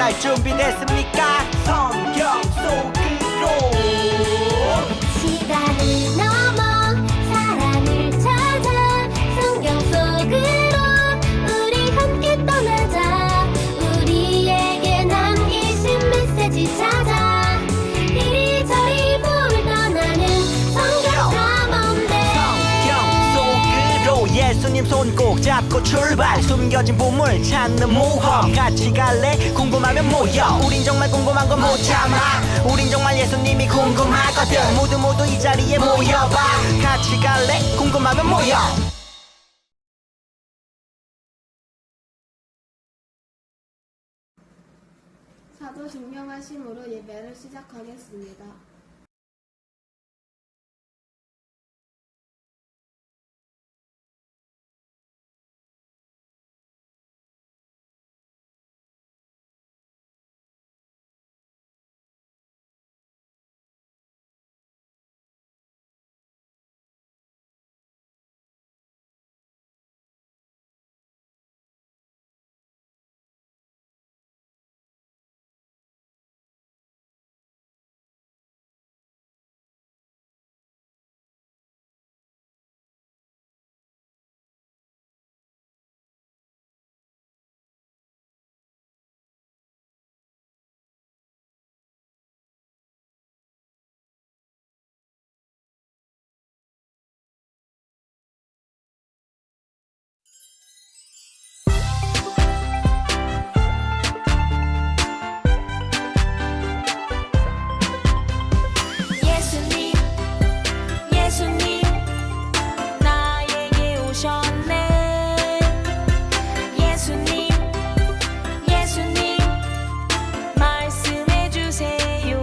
출발 준비됐습니까? 성경 속으로 시간을 넘어 사랑을 찾아 성경 속으로 우리 함께 떠나자. 우리에게 남기신 메시지 찾아 이리저리 볼 떠나는 성경 탐험대. 성경 속으로 예수님 손 꼭 잡고 출발. 숨겨진 보물 찾는 모험 같이 갈래? 궁금하면 모여. 우린 정말 궁금한 건 못 참아. 우린 정말 예수님이 궁금하거든. 모두 이 자리에 모여봐. 같이 갈래? 궁금하면 모여. 사도 증명하심으로 예배를 시작하겠습니다. 예수님, 예수님, 나에게 오셨네. 예수님, 예수님, 말씀해 주세요.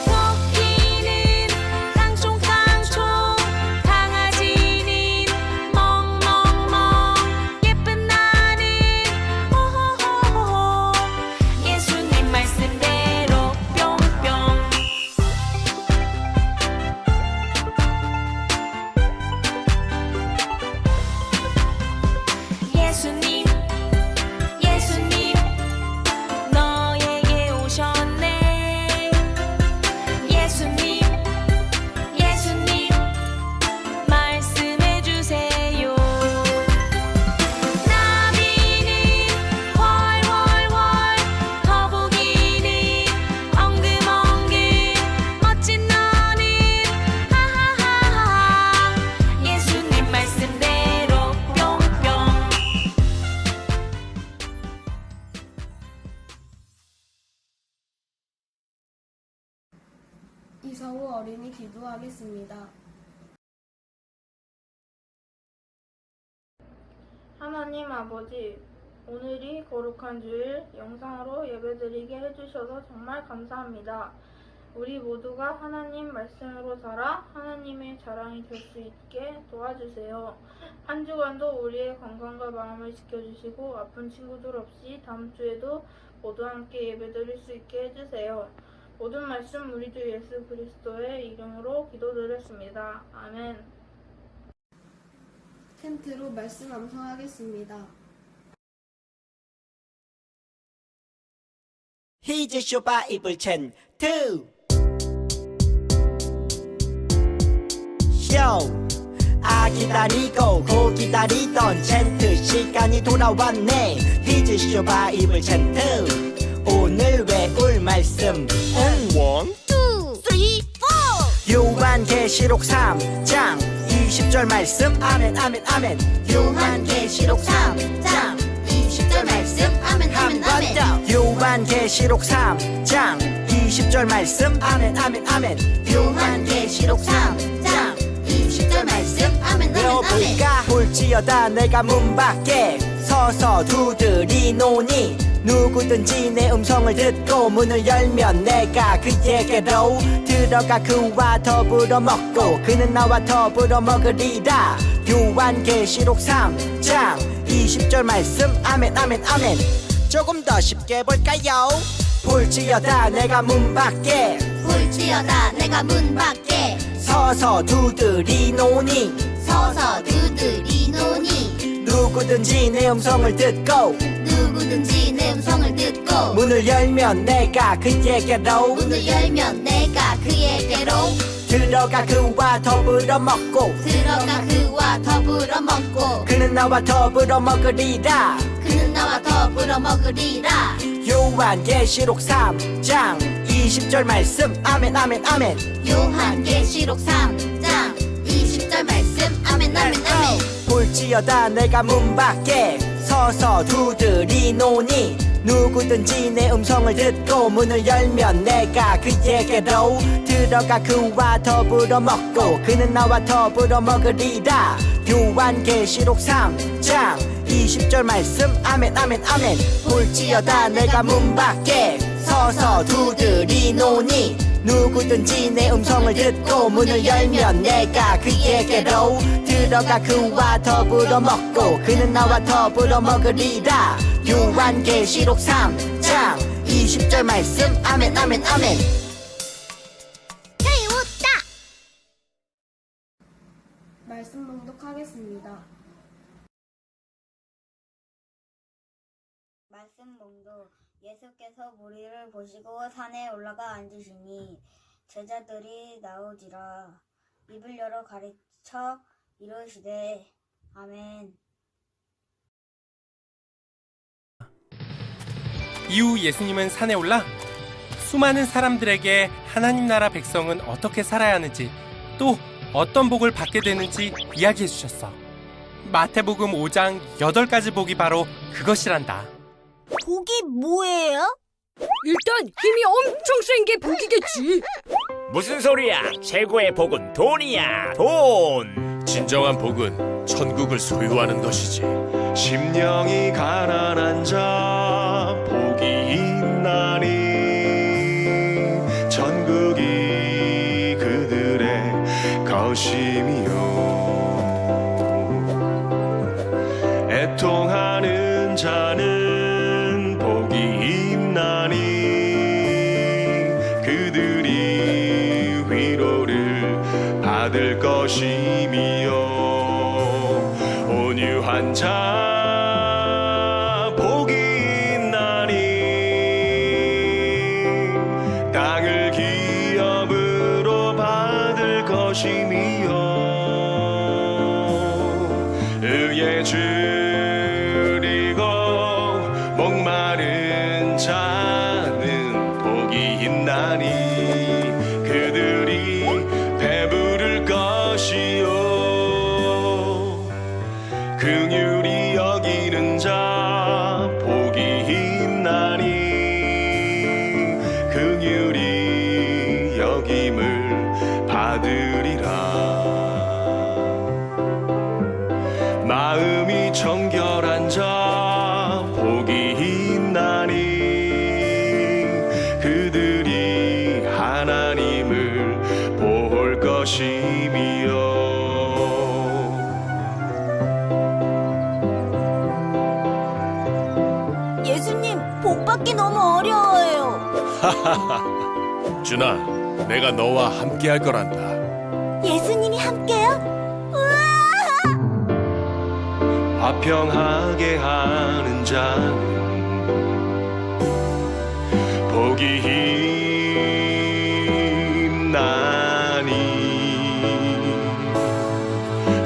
토끼는 깡총깡총, 강아지는 멍멍멍, 예쁜 나는 호호호호. 예수님 말씀대로 뿅뿅. 예수님, 예수님, 너에게 오셨네. 예수님, 예수님, 말씀해 주세요. 나비는 훨훨훨, 거북이는 엉금엉금, 멋진 너는 하하하하. 예수님 말씀대로 뿅뿅. 이성우 어린이 기도하겠습니다. 하나님 아버지, 오늘이 거룩한 주일 영상으로 예배드리게 해주셔서 정말 감사합니다. 우리 모두가 하나님 말씀으로 살아 하나님의 자랑이 될 수 있게 도와주세요. 한 주간도 우리의 건강과 마음을 지켜주시고 아픈 친구들 없이 다음 주에도 모두 함께 예배드릴 수 있게 해주세요. 모든 말씀 우리 주 예수 그리스도의 이름으로 기도드렸습니다. 아멘. 텐트로 말씀 암송하겠습니다. 히즈쇼 바이블 챈트 쇼. 기다리고 고 기다리던 챈트 시간이 돌아왔네. 히즈쇼 바이블 챈트 오늘 외울 말씀은 1, 2, 3, 4 요한계시록 3장 20절 말씀. 아멘 아멘 아멘. 요한계시록 3장 20절 말씀. 아멘 아멘 아멘. 한 번 더. 요한계시록 3장 20절 말씀. 아멘 아멘 아멘. 요한계시록 3장 20절 말씀. 아멘 아멘 아멘. 외워볼까? 볼지어다 내가 문 밖에 서서 두드리노니 누구든지 내 음성을 듣고 문을 열면 내가 그에게로 들어가 그와 더불어 먹고 그는 나와 더불어 먹으리라. 요한계시록 3장 20절 말씀. 아멘 아멘 아멘. 조금 더 쉽게 볼까요? 볼지어다 내가 문 밖에 볼지어다 내가 문 밖에 서서 두드리노니 서서 두드리노니 누구든지 내 음성을 듣고 누구든지 내 음성을 듣고 문을 열면 내가 그에게로 문을 열면 내가 그에게로 들어가 그와 더불어 먹고 들어가 그와 더불어 먹고 그는 나와 더불어 먹으리라. 그는 나와 더불어 먹으리라. 요한계시록 3장 20절 말씀. 아멘 아멘 아멘. 요한계시록 3장 20절 말씀. 아멘 아멘 아멘. 볼지어다 내가 문 밖에 서서 두드리노니 누구든지 내 음성을 듣고 문을 열면 내가 그에게로 들어가 그와 더불어 먹고 그는 나와 더불어 먹으리라. 요한계시록 3장 20절 말씀. 아멘 아멘 아멘. 볼지어다 내가 문 밖에 서서 두드리노니 누구든지 내 음성을 듣고 문을 열면 내가 그에게로 들어가 그와 더불어 먹고 그는 나와 더불어 먹으리라. 요한계시록 3장 20절 말씀. 아멘 아멘 아멘. 해웃다. 말씀 봉독하겠습니다. 말씀 봉독. 예수께서 무리를 보시고 산에 올라가 앉으시니 제자들이 나오지라. 입을 열어 가르쳐 이르시되 아멘. 이후 예수님은 산에 올라 수많은 사람들에게 하나님 나라 백성은 어떻게 살아야 하는지 또 어떤 복을 받게 되는지 이야기해 주셨어. 마태복음 5장 8가지 복이 바로 그것이란다. 복이 뭐예요? 일단 힘이 엄청 센 게 복이겠지. 무슨 소리야? 최고의 복은 돈이야. 돈. 진정한 복은 천국을 소유하는 것이지. 심령이 가난한 자 복이 있나니 천국이 그들의 것이미요. 애통하는 자는 복이 있나니 그들이 위로를 받을 것이미요. 온유한 자 복이 있나니 땅을 기업으로 받을 것이미요. 의에 줄이고 목마른 자는 복이 있나니 그들이 배부를 것이요. 긍휼히 여기는 자 복이 있나니 긍휼히 여김을 받으리라. 마음이 정결한 자 복이 있나니 그들이 하나님을 볼 것이미요. 예수님, 복 받기 너무 어려워요. 준아, 내가 너와 함께 할 거란다. 예수님이 함께요? 화평하게 하는 자는 복이 있나니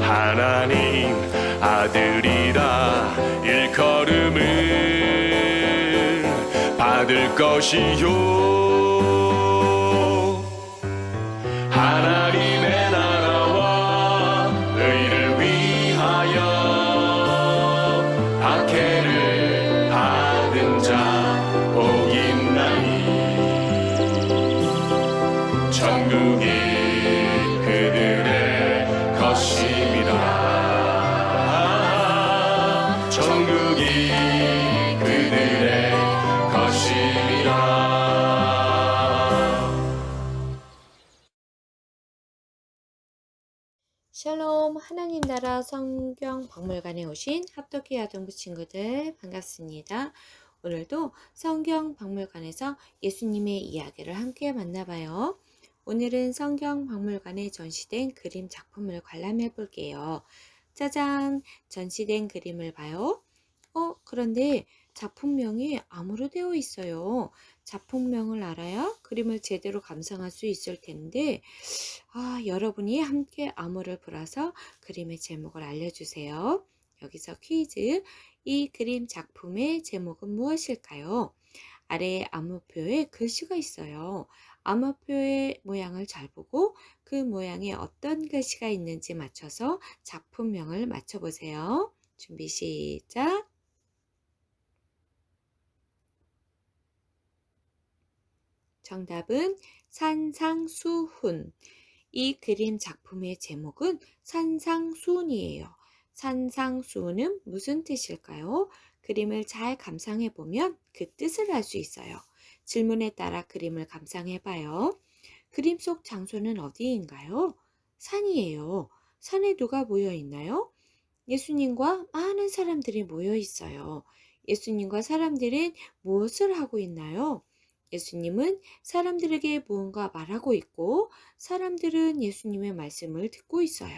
하나님 아들이라 일컬음을 받을 것이요. 하나님의 나라와 의를 위하여 박해를 받은 자 복 있나니 천국이 그들의 것임이라. 천국이 그들의 것임이라. 샬롬, 하나님 나라 성경 박물관에 오신 합독기 아동부 친구들 반갑습니다. 오늘도 성경 박물관에서 예수님의 이야기를 함께 만나봐요. 오늘은 성경 박물관에 전시된 그림 작품을 관람해 볼게요. 짜잔! 전시된 그림을 봐요. 그런데 작품명이 암호로 되어 있어요. 작품명을 알아야 그림을 제대로 감상할 수 있을 텐데, 여러분이 함께 암호를 불어서 그림의 제목을 알려주세요. 여기서 퀴즈. 이 그림 작품의 제목은 무엇일까요? 아래에 암호표에 글씨가 있어요. 암호표의 모양을 잘 보고 그 모양에 어떤 글씨가 있는지 맞춰서 작품명을 맞춰보세요. 준비 시작! 정답은 산상수훈. 이 그림 작품의 제목은 산상수훈이에요. 산상수훈은 무슨 뜻일까요? 그림을 잘 감상해 보면 그 뜻을 알 수 있어요. 질문에 따라 그림을 감상해 봐요. 그림 속 장소는 어디인가요? 산이에요. 산에 누가 모여 있나요? 예수님과 많은 사람들이 모여 있어요. 예수님과 사람들은 무엇을 하고 있나요? 예수님은 사람들에게 무언가 말하고 있고 사람들은 예수님의 말씀을 듣고 있어요.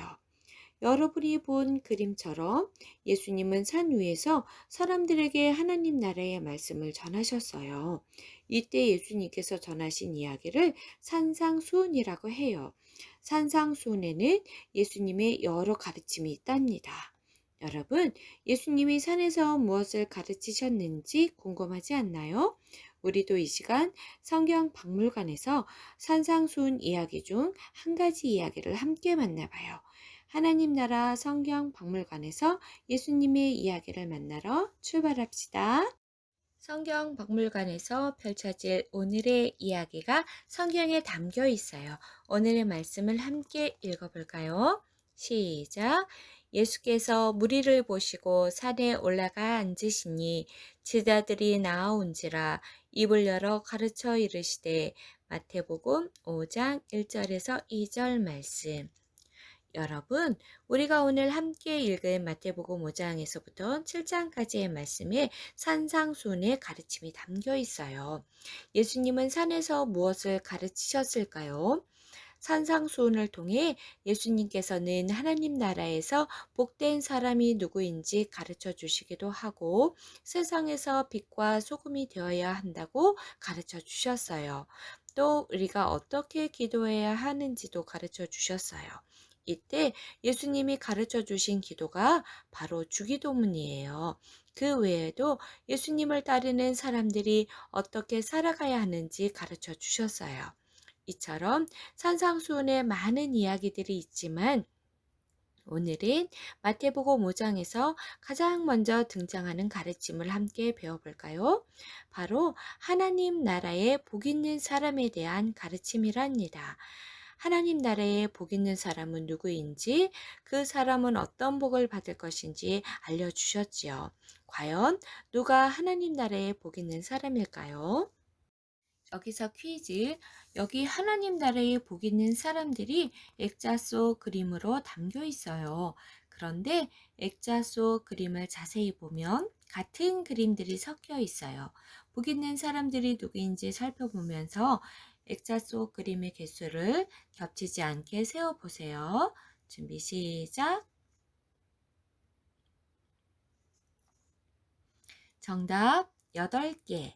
여러분이 본 그림처럼 예수님은 산 위에서 사람들에게 하나님 나라의 말씀을 전하셨어요. 이때 예수님께서 전하신 이야기를 산상수훈이라고 해요. 산상수훈에는 예수님의 여러 가르침이 있답니다. 여러분, 예수님이 산에서 무엇을 가르치셨는지 궁금하지 않나요? 우리도 이 시간 성경 박물관에서 산상수훈 이야기 중 한 가지 이야기를 함께 만나봐요. 하나님 나라 성경 박물관에서 예수님의 이야기를 만나러 출발합시다. 성경 박물관에서 펼쳐질 오늘의 이야기가 성경에 담겨 있어요. 오늘의 말씀을 함께 읽어볼까요? 시작! 예수께서 무리를 보시고 산에 올라가 앉으시니 제자들이 나아온지라 입을 열어 가르쳐 이르시되. 마태복음 5장 1절에서 2절 말씀. 여러분, 우리가 오늘 함께 읽은 마태복음 5장에서부터 7장까지의 말씀에 산상수훈의 가르침이 담겨 있어요. 예수님은 산에서 무엇을 가르치셨을까요? 산상수훈을 통해 예수님께서는 하나님 나라에서 복된 사람이 누구인지 가르쳐 주시기도 하고 세상에서 빛과 소금이 되어야 한다고 가르쳐 주셨어요. 또 우리가 어떻게 기도해야 하는지도 가르쳐 주셨어요. 이때 예수님이 가르쳐 주신 기도가 바로 주기도문이에요. 그 외에도 예수님을 따르는 사람들이 어떻게 살아가야 하는지 가르쳐 주셨어요. 이처럼 산상수훈에 많은 이야기들이 있지만 오늘은 마태복음 5장에서 가장 먼저 등장하는 가르침을 함께 배워볼까요? 바로 하나님 나라에 복 있는 사람에 대한 가르침이랍니다. 하나님 나라에 복 있는 사람은 누구인지, 그 사람은 어떤 복을 받을 것인지 알려주셨지요. 과연 누가 하나님 나라에 복 있는 사람일까요? 여기서 퀴즈. 여기 하나님 나라에 복 있는 사람들이 액자 속 그림으로 담겨 있어요. 그런데 액자 속 그림을 자세히 보면 같은 그림들이 섞여 있어요. 복 있는 사람들이 누구인지 살펴보면서 액자 속 그림의 개수를 겹치지 않게 세어보세요. 준비 시작! 정답 8개.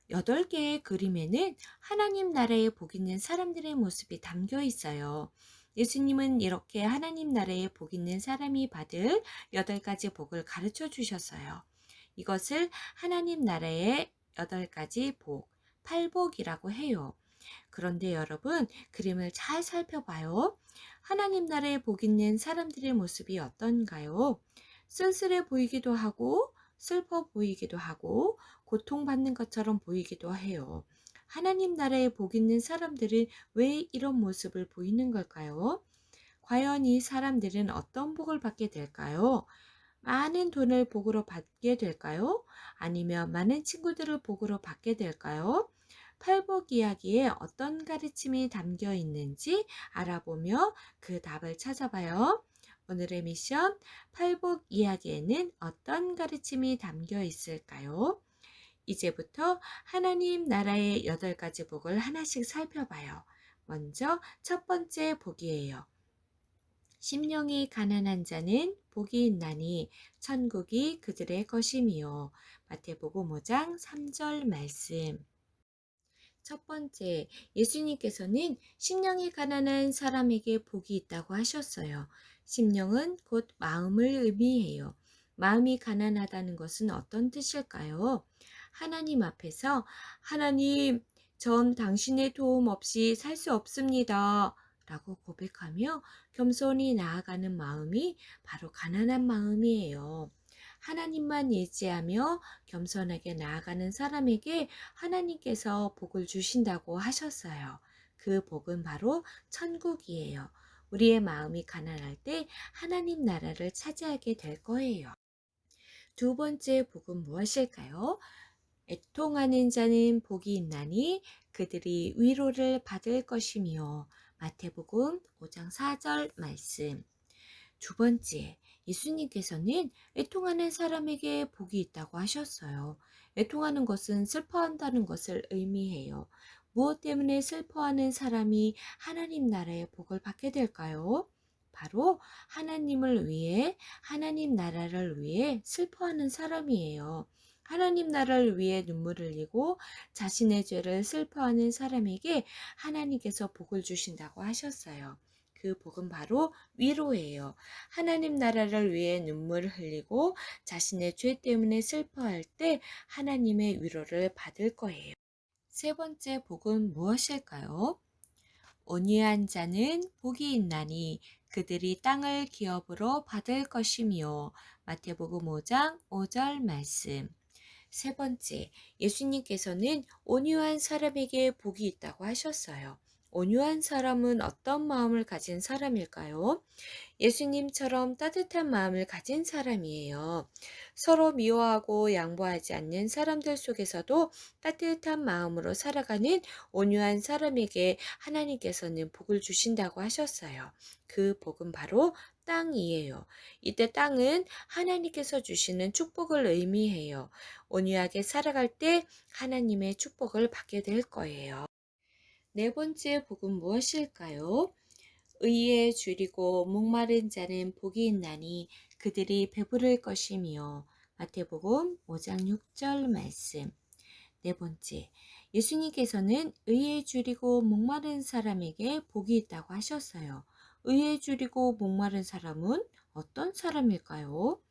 8개의 그림에는 하나님 나라에 복 있는 사람들의 모습이 담겨 있어요. 예수님은 이렇게 하나님 나라에 복 있는 사람이 받을 8가지 복을 가르쳐 주셨어요. 이것을 하나님 나라의 8가지 복, 8복이라고 해요. 그런데 여러분, 그림을 잘 살펴봐요. 하나님 나라에 복 있는 사람들의 모습이 어떤가요? 쓸쓸해 보이기도 하고 슬퍼 보이기도 하고 고통받는 것처럼 보이기도 해요. 하나님 나라에 복 있는 사람들은 왜 이런 모습을 보이는 걸까요? 과연 이 사람들은 어떤 복을 받게 될까요? 많은 돈을 복으로 받게 될까요? 아니면 많은 친구들을 복으로 받게 될까요? 팔복 이야기에 어떤 가르침이 담겨 있는지 알아보며 그 답을 찾아봐요. 오늘의 미션, 팔복 이야기에는 어떤 가르침이 담겨 있을까요? 이제부터 하나님 나라의 8가지 복을 하나씩 살펴봐요. 먼저 첫 번째 복이에요. 심령이 가난한 자는 복이 있나니 천국이 그들의 것임이요. 마태복음 5장 3절 말씀. 첫 번째, 예수님께서는 심령이 가난한 사람에게 복이 있다고 하셨어요. 심령은 곧 마음을 의미해요. 마음이 가난하다는 것은 어떤 뜻일까요? 하나님 앞에서 하나님, 전 당신의 도움 없이 살 수 없습니다. 라고 고백하며 겸손히 나아가는 마음이 바로 가난한 마음이에요. 하나님만 의지하며 겸손하게 나아가는 사람에게 하나님께서 복을 주신다고 하셨어요. 그 복은 바로 천국이에요. 우리의 마음이 가난할 때 하나님 나라를 차지하게 될 거예요. 두 번째 복은 무엇일까요? 애통하는 자는 복이 있나니 그들이 위로를 받을 것이며. 마태복음 5장 4절 말씀. 두 번째, 예수님께서는 애통하는 사람에게 복이 있다고 하셨어요. 애통하는 것은 슬퍼한다는 것을 의미해요. 무엇 때문에 슬퍼하는 사람이 하나님 나라의 복을 받게 될까요? 바로 하나님을 위해, 하나님 나라를 위해 슬퍼하는 사람이에요. 하나님 나라를 위해 눈물을 흘리고 자신의 죄를 슬퍼하는 사람에게 하나님께서 복을 주신다고 하셨어요. 그 복은 바로 위로예요. 하나님 나라를 위해 눈물을 흘리고 자신의 죄 때문에 슬퍼할 때 하나님의 위로를 받을 거예요. 세 번째 복은 무엇일까요? 온유한 자는 복이 있나니 그들이 땅을 기업으로 받을 것이며. 마태복음 5장 5절 말씀. 세 번째, 예수님께서는 온유한 사람에게 복이 있다고 하셨어요. 온유한 사람은 어떤 마음을 가진 사람일까요? 예수님처럼 따뜻한 마음을 가진 사람이에요. 서로 미워하고 양보하지 않는 사람들 속에서도 따뜻한 마음으로 살아가는 온유한 사람에게 하나님께서는 복을 주신다고 하셨어요. 그 복은 바로 땅이에요. 이때 땅은 하나님께서 주시는 축복을 의미해요. 온유하게 살아갈 때 하나님의 축복을 받게 될 거예요. 네 번째 복은 무엇일까요? 의에 줄이고 목마른 자는 복이 있나니 그들이 배부를 것이며. 마태복음 5장 6절 말씀. 네 번째, 예수님께서는 의에 줄이고 목마른 사람에게 복이 있다고 하셨어요. 의에 줄이고 목마른 사람은 어떤 사람일까요?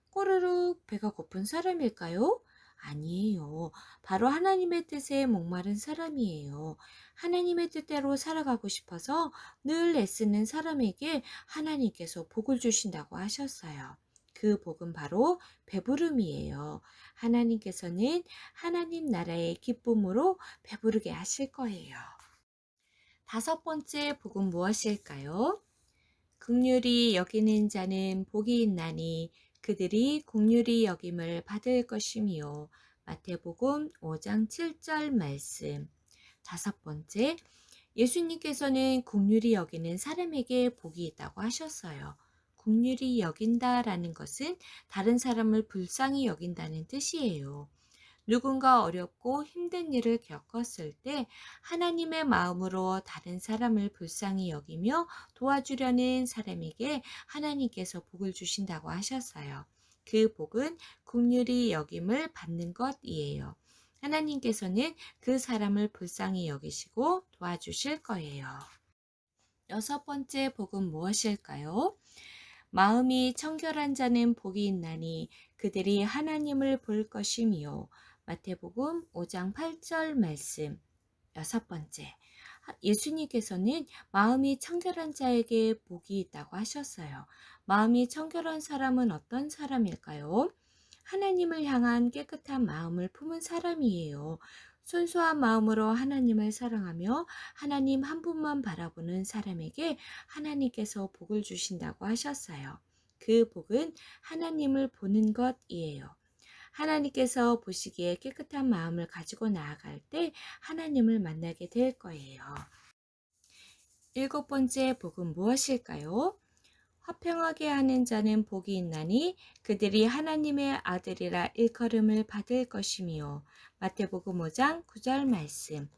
꼬르륵 배가 고픈 사람일까요? 아니에요. 바로 하나님의 뜻에 목마른 사람이에요. 하나님의 뜻대로 살아가고 싶어서 늘 애쓰는 사람에게 하나님께서 복을 주신다고 하셨어요. 그 복은 바로 배부름이에요. 하나님께서는 하나님 나라의 기쁨으로 배부르게 하실 거예요. 다섯 번째 복은 무엇일까요? 긍휼히 여기는 자는 복이 있나니 그들이 긍휼히 여김을 받을 것이며. 마태복음 5장 7절 말씀. 다섯 번째, 예수님께서는 긍휼히 여기는 사람에게 복이 있다고 하셨어요. 긍휼히 여긴다라는 것은 다른 사람을 불쌍히 여긴다는 뜻이에요. 누군가 어렵고 힘든 일을 겪었을 때 하나님의 마음으로 다른 사람을 불쌍히 여기며 도와주려는 사람에게 하나님께서 복을 주신다고 하셨어요. 그 복은 긍휼히 여김을 받는 것이에요. 하나님께서는 그 사람을 불쌍히 여기시고 도와주실 거예요. 여섯 번째 복은 무엇일까요? 마음이 청결한 자는 복이 있나니 그들이 하나님을 볼 것이며. 마태복음 5장 8절 말씀. 여섯 번째, 예수님께서는 마음이 청결한 자에게 복이 있다고 하셨어요. 마음이 청결한 사람은 어떤 사람일까요? 하나님을 향한 깨끗한 마음을 품은 사람이에요. 순수한 마음으로 하나님을 사랑하며 하나님 한 분만 바라보는 사람에게 하나님께서 복을 주신다고 하셨어요. 그 복은 하나님을 보는 것이에요. 하나님께서 보시기에 깨끗한 마음을 가지고 나아갈 때 하나님을 만나게 될 거예요. 일곱 번째 복은 무엇일까요? 화평하게 하는 자는 복이 있나니 그들이 하나님의 아들이라 일컬음을 받을 것이며. 마태복음 5장 9절 말씀.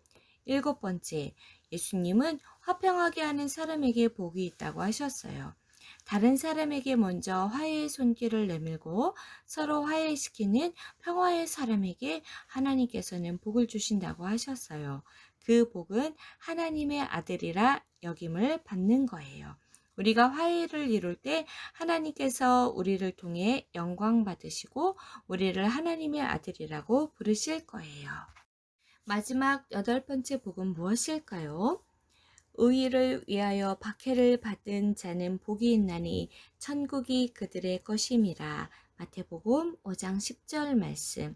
일곱 번째, 예수님은 화평하게 하는 사람에게 복이 있다고 하셨어요. 다른 사람에게 먼저 화해의 손길을 내밀고 서로 화해시키는 평화의 사람에게 하나님께서는 복을 주신다고 하셨어요. 그 복은 하나님의 아들이라 여김을 받는 거예요. 우리가 화해를 이룰 때 하나님께서 우리를 통해 영광 받으시고 우리를 하나님의 아들이라고 부르실 거예요. 마지막 8번째 복은 무엇일까요? 의의를 위하여 박해를 받은 자는 복이 있나니 천국이 그들의 것임이라. 마태복음 5장 10절 말씀.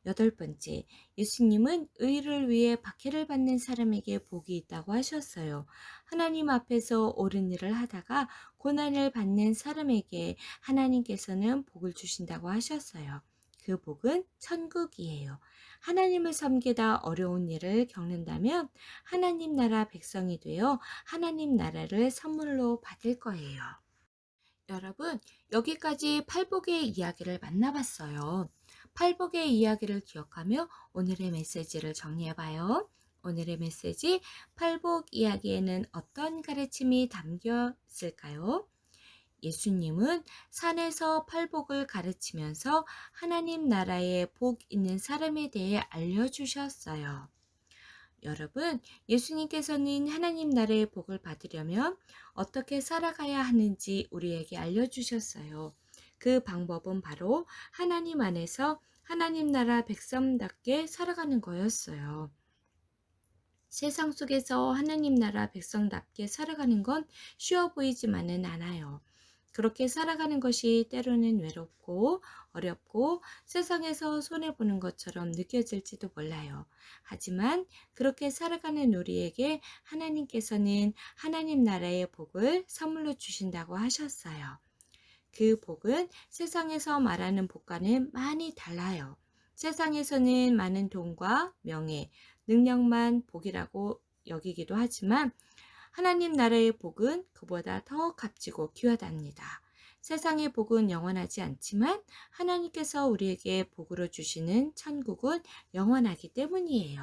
8번째, 예수님은 의를 위해 박해를 받는 사람에게 복이 있다고 하셨어요. 하나님 앞에서 옳은 일을 하다가 고난을 받는 사람에게 하나님께서는 복을 주신다고 하셨어요. 그 복은 천국이에요. 하나님을 섬기다 어려운 일을 겪는다면 하나님 나라 백성이 되어 하나님 나라를 선물로 받을 거예요. 여러분, 여기까지 팔복의 이야기를 만나봤어요. 팔복의 이야기를 기억하며 오늘의 메시지를 정리해봐요. 오늘의 메시지, 팔복 이야기에는 어떤 가르침이 담겨 있을까요? 예수님은 산에서 팔복을 가르치면서 하나님 나라에 복 있는 사람에 대해 알려주셨어요. 여러분, 예수님께서는 하나님 나라의 복을 받으려면 어떻게 살아가야 하는지 우리에게 알려주셨어요. 그 방법은 바로 하나님 안에서 하나님 나라 백성답게 살아가는 거였어요. 세상 속에서 하나님 나라 백성답게 살아가는 건 쉬워 보이지만은 않아요. 그렇게 살아가는 것이 때로는 외롭고 어렵고 세상에서 손해보는 것처럼 느껴질지도 몰라요. 하지만 그렇게 살아가는 우리에게 하나님께서는 하나님 나라의 복을 선물로 주신다고 하셨어요. 그 복은 세상에서 말하는 복과는 많이 달라요. 세상에서는 많은 돈과 명예, 능력만 복이라고 여기기도 하지만 하나님 나라의 복은 그보다 더 값지고 귀하답니다. 세상의 복은 영원하지 않지만 하나님께서 우리에게 복으로 주시는 천국은 영원하기 때문이에요.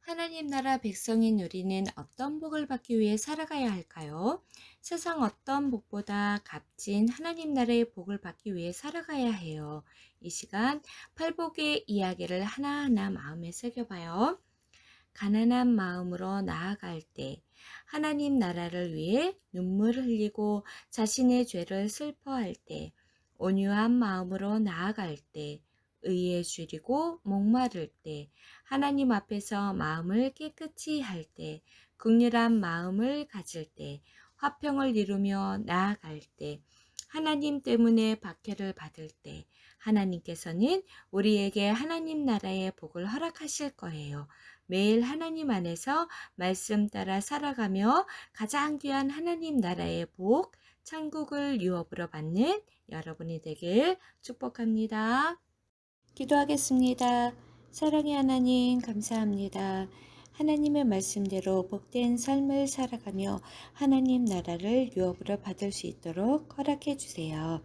하나님 나라 백성인 우리는 어떤 복을 받기 위해 살아가야 할까요? 세상 어떤 복보다 값진 하나님 나라의 복을 받기 위해 살아가야 해요. 이 시간 팔복의 이야기를 하나하나 마음에 새겨봐요. 가난한 마음으로 나아갈 때, 하나님 나라를 위해 눈물 흘리고 자신의 죄를 슬퍼할 때, 온유한 마음으로 나아갈 때, 의에 줄이고 목마를 때, 하나님 앞에서 마음을 깨끗이 할 때, 긍휼한 마음을 가질 때, 화평을 이루며 나아갈 때, 하나님 때문에 박해를 받을 때, 하나님께서는 우리에게 하나님 나라의 복을 허락하실 거예요. 매일 하나님 안에서 말씀 따라 살아가며 가장 귀한 하나님 나라의 복, 천국을 유업으로 받는 여러분이 되길 축복합니다. 기도하겠습니다. 사랑의 하나님, 감사합니다. 하나님의 말씀대로 복된 삶을 살아가며 하나님 나라를 유업으로 받을 수 있도록 허락해 주세요.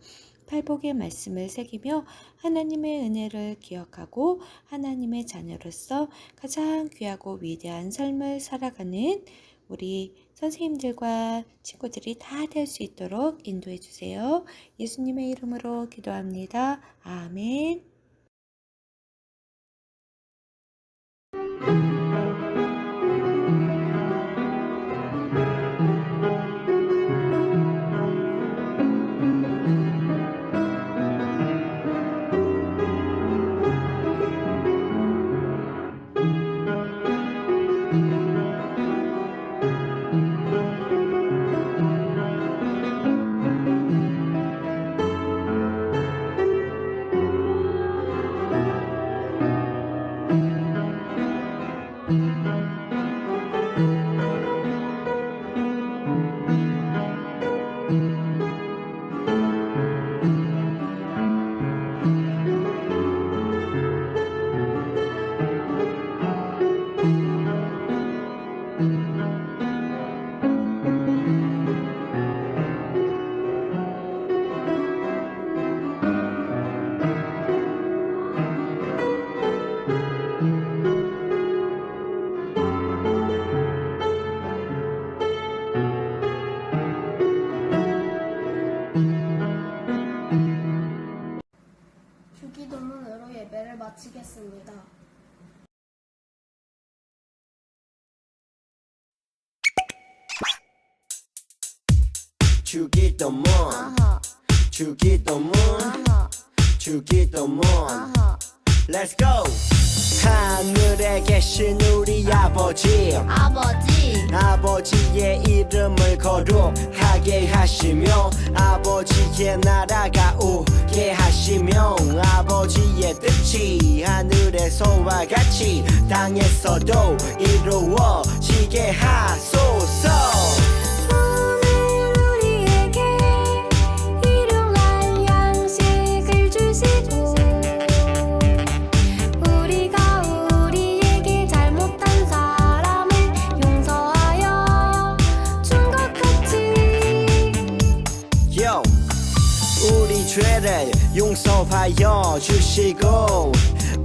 팔복의 말씀을 새기며 하나님의 은혜를 기억하고 하나님의 자녀로서 가장 귀하고 위대한 삶을 살아가는 우리 선생님들과 친구들이 다 될 수 있도록 인도해 주세요. 예수님의 이름으로 기도합니다. 아멘. 주기도문 아하 주기도문 아하 주기도문 아하 Let's go 하늘에 계신 우리 아버지 아버지의 이름을 거룩하게 하시며 아버지의 나라가 오게 하시며 아버지의 뜻이 하늘에서와 같이 땅에서도 이루어지게 하소서 오늘 우리에게 일용할 양식을 주시고 우리가 우리에게 잘못한 사람을 용서하여 준 것 같이 Yo, 우리 죄를 용서하여 주시고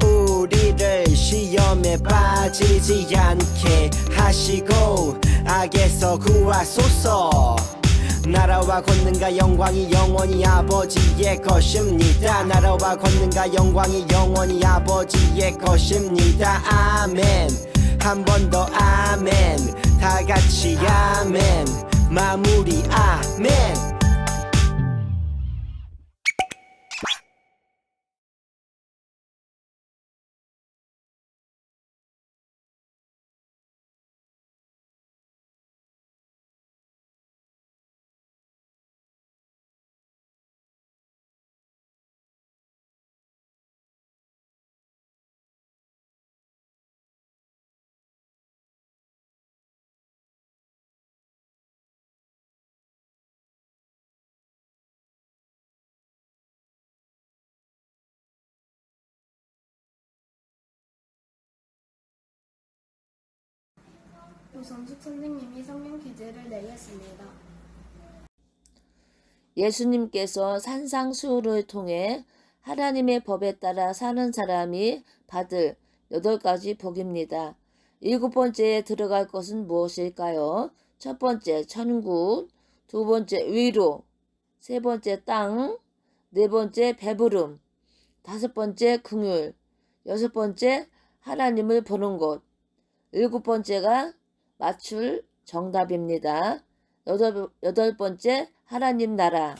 우리를 시험에 빠지지 않게 하시고 악에서 구하소서 나라와 권능과 영광이 영원히 아버지의 것입니다 나라와 권능과 영광이 영원히 아버지의 것입니다 아멘 한 번 더 아멘 다 같이 아멘 마무리 아멘 조성숙 선생님이 성경 퀴즈를 내겠습니다. 예수님께서 산상수훈을 통해 하나님의 법에 따라 사는 사람이 받을 8가지 복입니다. 7번째에 들어갈 것은 무엇일까요? 첫 번째 천국, 두 번째 위로, 세 번째 땅, 네 번째 배부름, 다섯 번째 긍휼, 여섯 번째 하나님을 보는 곳, 7번째가 맞출 정답입니다. 여덟 번째 하나님 나라.